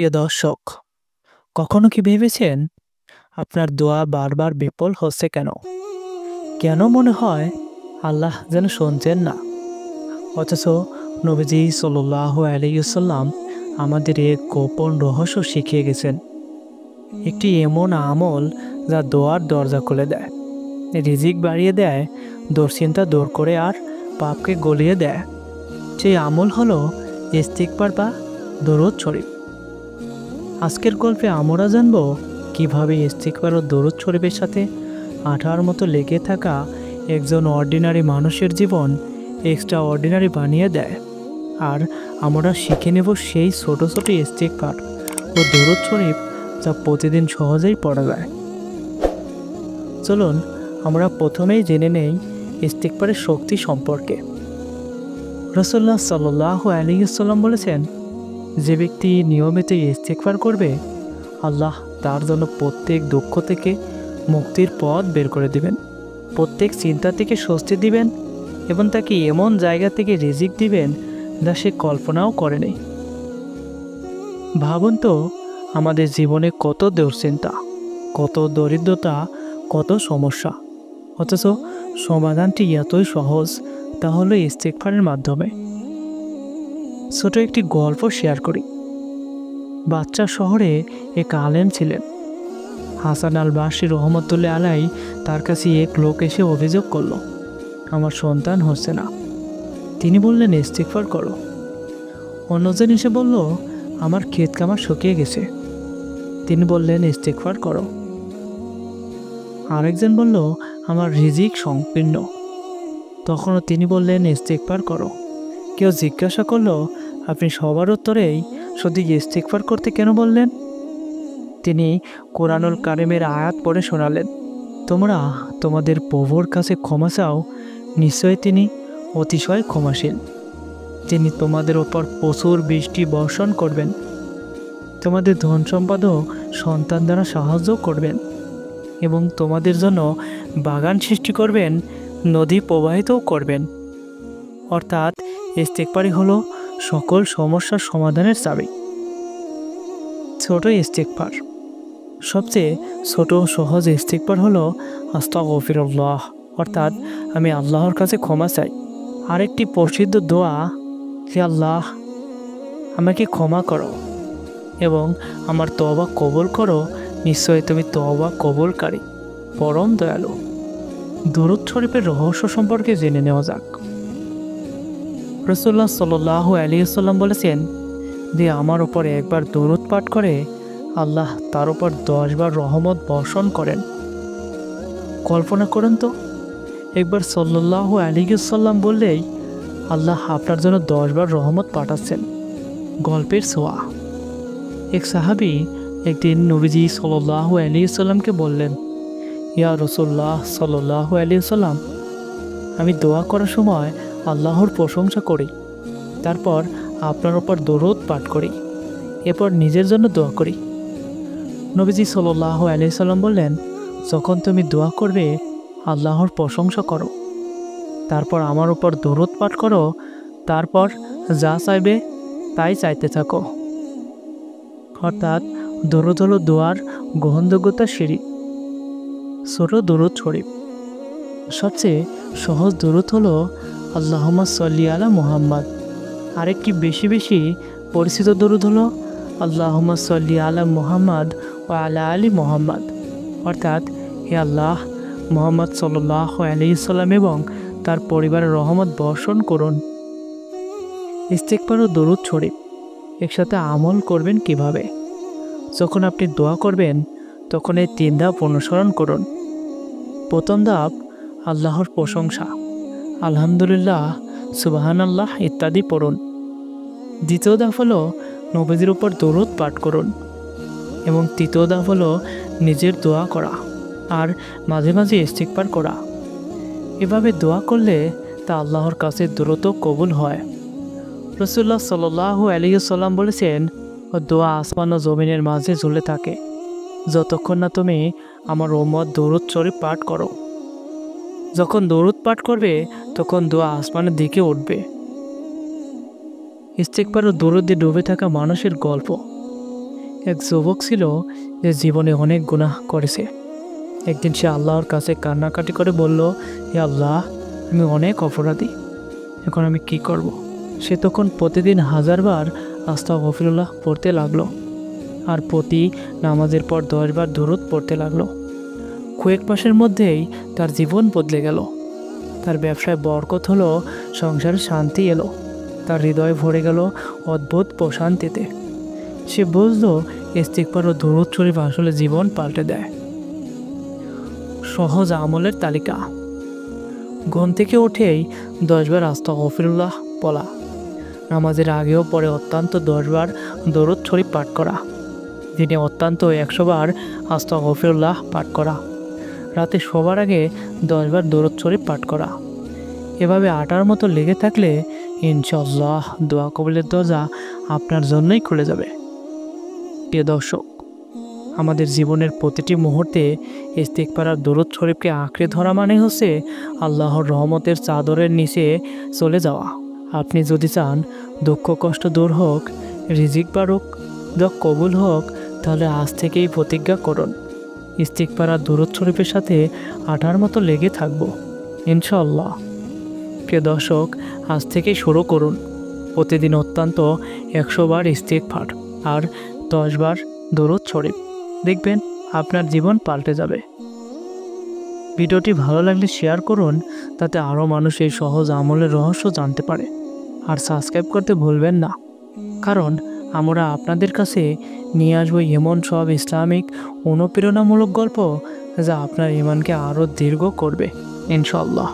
প্রিয় দর্শক, কখনো কি ভেবেছেন আপনার দোয়া বারবার বিফল হচ্ছে কেন? কেন মনে হয় আল্লাহ যেন শুনছেন না? অথচ নবীজি সাল্লাল্লাহু আলাইহি ওয়াসাল্লাম আমাদের এক গোপন রহস্য শিখিয়ে গেছেন। একটি এমন আমল যা দোয়ার দরজা খুলে দেয়, রিজিক বাড়িয়ে দেয়, দুশ্চিন্তা দূর করে আর পাপকে গলিয়ে দেয়। সেই আমল হলো ইস্তিগফার বা দরুদ শরীফ। আজকের গল্পে আমরা জানব কিভাবে ইস্তিগফার ও দরুদ শরীফের সাথে আঠার মতো লেগে থাকা একজন অর্ডিনারি মানুষের জীবন এক্সট্রা অর্ডিনারি বানিয়ে দেয়। আর আমরা শিখে নেব সেই ছোট ছোট ইস্তিগফার ও দরুদ শরীফ যা প্রতিদিন সহজেই পড়া যায়। চলুন আমরা প্রথমেই জেনে নেই ইস্তিগফারের শক্তি সম্পর্কে। রাসূলুল্লাহ সাল্লাল্লাহু আলাইহি ওয়াসাল্লাম বলেছেন, যে ব্যক্তি নিয়মিত ইস্তিগফার করবে, আল্লাহ তার জন্য প্রত্যেক দুঃখ থেকে মুক্তির পথ বের করে দিবেন, প্রত্যেক চিন্তা থেকে স্বস্তি দিবেন এবং তাকে এমন জায়গা থেকে রিজিক দিবেন যা সে কল্পনাও করেনি। ভাবুন তো, আমাদের জীবনে কত দুশ্চিন্তা, কত দরিদ্রতা, কত সমস্যা, অথচ সমাধানটি এতই সহজ, তা হলো ইস্তিগফারের মাধ্যমে। ছোট একটি গল্প শেয়ার করি। বাচ্চা শহরে এক আলেম ছিলেন, হাসান আল বাসরি রহমতুল্লাহ আলাই। তার কাছে এক লোক এসে অভিযোগ করল, আমার সন্তান হচ্ছে না। তিনি বললেন, ইস্তিগফার করো। অন্যজন এসে বলল, আমার ক্ষেত কামার শুকিয়ে গেছে। তিনি বললেন, ইস্তিগফার করো। আরেকজন বলল, আমার রিজিক সংকীর্ণ। তখনও তিনি বললেন, ইস্তিগফার করো। কেউ জিজ্ঞাসা করলো, আপনি সবার উত্তরেই শুধু ইস্তিগফার করতে কেন বললেন? তিনি কোরআনুল কারিমের আয়াত পড়ে শোনালেন, তোমরা তোমাদের প্রভুর কাছে ক্ষমা চাও, নিশ্চয়ই তিনি অতিশয় ক্ষমাশীল। তিনি তোমাদের ওপর প্রচুর বৃষ্টি বর্ষণ করবেন, তোমাদের ধন সম্পদ ও সন্তান দ্বারা সাহায্য করবেন এবং তোমাদের জন্য বাগান সৃষ্টি করবেন, নদী প্রবাহিতও করবেন। অর্থাৎ ইস্তিগফারই হলো সকল সমস্যার সমাধানের চাবি। ছোট ইস্তিগফার। সবচেয়ে ছোট ও সহজ ইস্তিগফার হলো আস্তাগফিরুল্লাহ, অর্থাৎ আমি আল্লাহর কাছে ক্ষমা চাই। আরেকটি প্রসিদ্ধ দোয়া, হে আল্লাহ, আমাকে ক্ষমা করো এবং আমার তওবা কবুল করো, নিশ্চয়ই তুমি তওবা কবুলকারী, পরম দয়ালু। দরুদ শরীফের রহস্য সম্পর্কে জেনে নেওয়া যাক। রাসূলুল্লাহ সাল্লাল্লাহু আলাইহি ওয়াসাল্লাম বলেছেন, যে আমার উপর একবার দরুদ পাঠ করে, আল্লাহ তার উপর 10 বার রহমত বর্ষণ করেন। কল্পনা করুন তো, একবার সাল্লাল্লাহু আলাইহি ওয়াসাল্লাম বললেই আল্লাহ আপনার জন্য 10 বার রহমত পাঠাচ্ছেন। গল্পের ছোঁয়া। এক সাহাবী একদিন নবীজি সাল্লাল্লাহু আলাইহি ওয়াসাল্লামকে বললেন, ইয়া রাসূলুল্লাহ সাল্লাল্লাহু আলাইহি ওয়াসাল্লাম, আমি দোয়া করার সময় আল্লাহর প্রশংসা করি, তারপর আপনার ওপর দরুদ পাঠ করি, এরপর নিজের জন্য দোয়া করি। নবীজি সাল্লাল্লাহু আলাইহি ওয়াসাল্লাম বললেন, যখন তুমি দোয়া করবে, আল্লাহর প্রশংসা করো, তারপর আমার উপর দরুদ পাঠ করো, তারপর যা চাইবে তাই চাইতে থাকো। অর্থাৎ দরুদ হলো দোয়ার গ্রহণযোগ্যতার সিঁড়ি। ছোট দরুদ শরীফ। সবচেয়ে সহজ দরুদ হলো আল্লাহুম্মা সাল্লি আলা মুহাম্মাদ। আরেকটি বেশি বেশি পরিচিত দরুদ হলো আল্লাহুম্মা সাল্লি আলা মুহাম্মাদ ওয়া আলা আলি মুহাম্মাদ, অর্থাৎ হে আল্লাহ, মুহাম্মদ সাল্লাল্লাহু আলাইহি সাল্লাম এবং তার পরিবারের রহমত বর্ষণ করুন। ইস্তিগফার ও দরুদ শরীফ একসাথে আমল করবেন কিভাবে? যখন আপনি দোয়া করবেন, তখন এই 3 ধাপ অনুসরণ করুন। প্রথম ধাপ, আল্লাহর প্রশংসা, আলহামদুলিল্লাহ, সুবহানাল্লাহ ইত্যাদি পড়ুন। দ্বিতীয় ধাপ হলো নবীজির উপর দরুদ পাঠ করুন এবং তৃতীয় ধাপ হলো নিজের দোয়া করা আর মাঝে মাঝে ইস্তিগফার করা। এভাবে দোয়া করলে তা আল্লাহর কাছে দ্রুত কবুল হয়। রাসূলুল্লাহ সাল্লাল্লাহু আলাইহি ওয়াসাল্লাম বলেছেন, দোয়া আসমান ও জমিনের মাঝে ঝুলে থাকে যতক্ষণ না তুমি আমার উম্মত দরুদ শরীফ পাঠ করো। যখন দরুদ পাঠ করবে, তখন দোয়া আসমানের দিকে উঠবে। ইস্তিগফার ও দরুদে ডুবে থাকা মানুষের গল্প। এক যুবক ছিল যে জীবনে অনেক গুনাহ করেছে। একদিন সে আল্লাহর কাছে কান্নাকাটি করে বলল, হে আল্লাহ, আমি অনেক অপরাধী, এখন আমি কি করব। সে তখন প্রতিদিন 1000 বার আস্তাগফিরুল্লাহ পড়তে লাগলো, আর প্রতি নামাজের পর 10 বার দুরূদ পড়তে লাগলো। কয়েক মাসের মধ্যেই তার জীবন বদলে গেল। তার ব্যবসায় বরকত হলো, সংসারে শান্তি এলো, তার হৃদয় ভরে গেল অদ্ভুত প্রশান্তিতে। সে বুঝলো ইস্তিগফার ও দুরূদ শরীফ আসলে জীবন পাল্টে দেয়। সহজ আমলের তালিকা: ঘুম থেকে উঠেই 10 বার আস্তাগফিরুল্লাহ বলা, নামাজের আগেও পরে অত্যন্ত 10 বার দরুদ শরীফ পাঠ করা, দিনে অত্যন্ত 100 বার আস্তাগফিরুল্লাহ পাঠ করা, রাতে শোবার আগে 10 বার দরুদ শরীফ পাঠ করা। এভাবে 8টার মতো লেগে থাকলে ইনশাআল্লাহ দোয়া কবুলের দরজা আপনার জন্যই খুলে যাবে। প্রিয় দর্শক, আমাদের জীবনের প্রতিটি মুহূর্তে ইস্তিগফার আর দরুদ শরীফকে আঁকড়ে ধরা মানে হচ্ছে আল্লাহর রহমতের চাদরের নিচে চলে যাওয়া। আপনি যদি চান দুঃখ কষ্ট দূর হোক, রিজিক বাড়ুক, দোয়া কবুল হোক, তাহলে আজ থেকেই প্রতিজ্ঞা করুন, ইস্তিগফার আর দরুদ শরীফের সাথে 8টার মতো লেগে থাকবো ইনশাআল্লাহ। প্রিয় দর্শক, আজ থেকেই শুরু করুন। প্রতিদিন অত্যন্ত 100 বার ইস্তিগফার আর 10 বার দরুদ শরীফ, দেখবেন আপনার জীবন পাল্টে যাবে। ভিডিওটি ভালো লাগলে শেয়ার করুন, তাতে আরও মানুষ এই সহজ আমলের রহস্য জানতে পারে। আর সাবস্ক্রাইব করতে ভুলবেন না, কারণ আমরা আপনাদের কাছে নিয়ে আসবো এমন সব ইসলামিক অনুপ্রেরণামূলক গল্প যা আপনার ঈমানকে আরও দীর্ঘ করবে ইনশাআল্লাহ।